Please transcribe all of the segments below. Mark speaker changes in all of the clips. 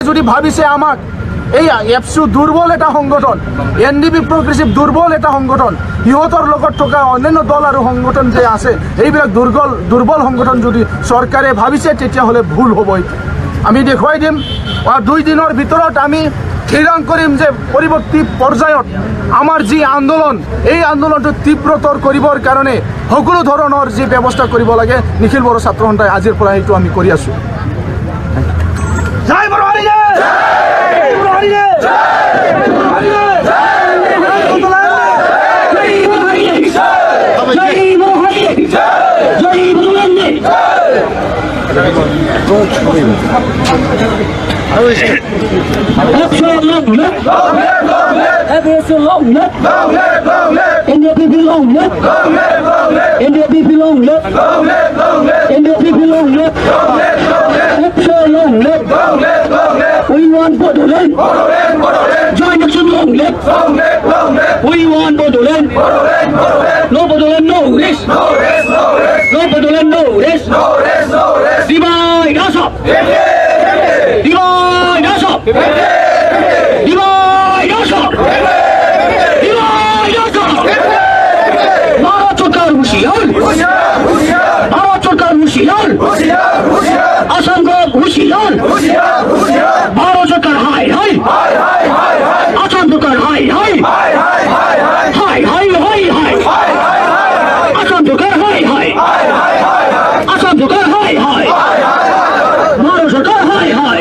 Speaker 1: যদি ভাবিছে আমাক এই এপসু দুর্বল এটা সংগঠন, এনডিপি প্রগ্রেসিভ দুর্বল এটা সংগঠন, ইহঁতৰ লগত থকা অন্যান্য দল আৰু সংগঠন যে আছে এইবিলাক দুৰ্বল সংগঠন যদি চৰকাৰে ভাবিছে তেতিয়াহ'লে ভুল হ'ব। আমি দেখুৱাই দিম 2 দিনৰ ভিতৰত আমি থিৰাং কৰিম যে পৰৱৰ্তী পৰ্যায়ত আমাৰ যি আন্দোলন এই আন্দোলনটো তীব্ৰতৰ কৰিবৰ কাৰণে সকলো ধৰণৰ যি ব্যৱস্থা কৰিব লাগে নিখিল বড়ো ছাত্ৰ সন্থাই আজিৰ পৰা সেইটো আমি কৰি আছোঁ। জয় বড়োৱাৰী We want Bodoland. Join action long live. We want Bodoland. No Bodoland, no rest. No Bodoland, no rest. Divide us up. Divide us up. Divide us up. Divide us up. Bharat Sarkar Hushiar. Bharat Sarkar Hushiar. Assam Gop Hushiar. Bharat Sarkar hi hi. Assam Sarkar hi hi. Hi hi hi hi. Assam Sarkar hi hi. Assam Sarkar hi hi. Bharat Sarkar hi hi.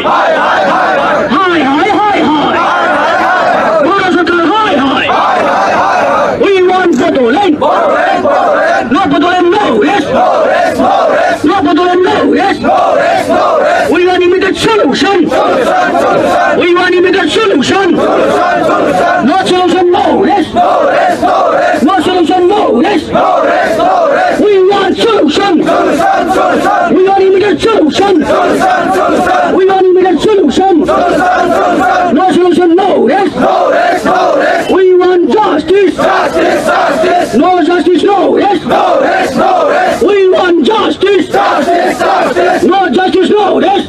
Speaker 1: Hi hi hi hi. Bharat Sarkar hi hi. We want Bodoland. No Bodoland, no rest. No Bodoland, no rest. We want immediate solution. We want immediate solution. No solution, no rest. No solution, no rest. We want solution. We want immediate solution. We want immediate solution. No solution, no rest. We want justice. No justice, no rest. We want justice. No justice, no rest.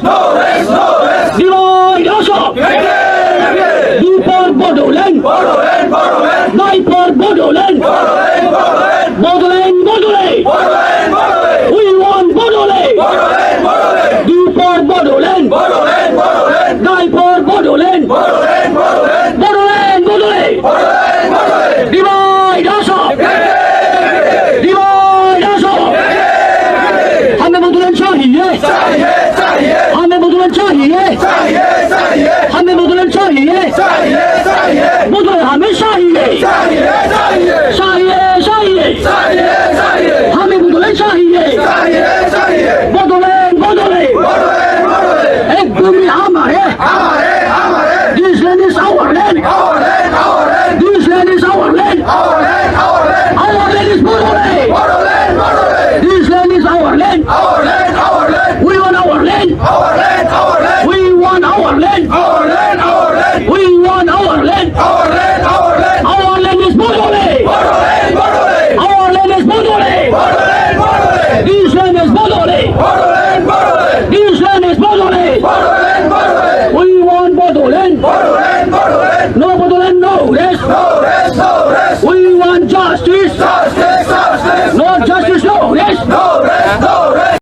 Speaker 1: Divide us up. Do for Bodoland. Die for Bodoland. Bodoland, Bodoland. We want Bodoland. Do for Bodoland. Die for Bodoland. Bodoland, Bodoland. Divide us up. Divide us up. हमें Bodoland चाहिए. हमें Bodoland चाहिए. हमें Bodoland चाहिए. Bodoland हमें चाहिए. चाहिए. हमें Bodoland चाहिए. Bodoland. एक भूमि हमारे. This land is our land. This land is our land. Our land is Bodoland. This land is our land. We want our land. We want our land. We want our land. Our land is Bodoland. Our land is Bodoland. This land is Bodoland. This land is Bodoland. We want Bodoland. No Bodoland, no rest. We want justice. No justice, no rest.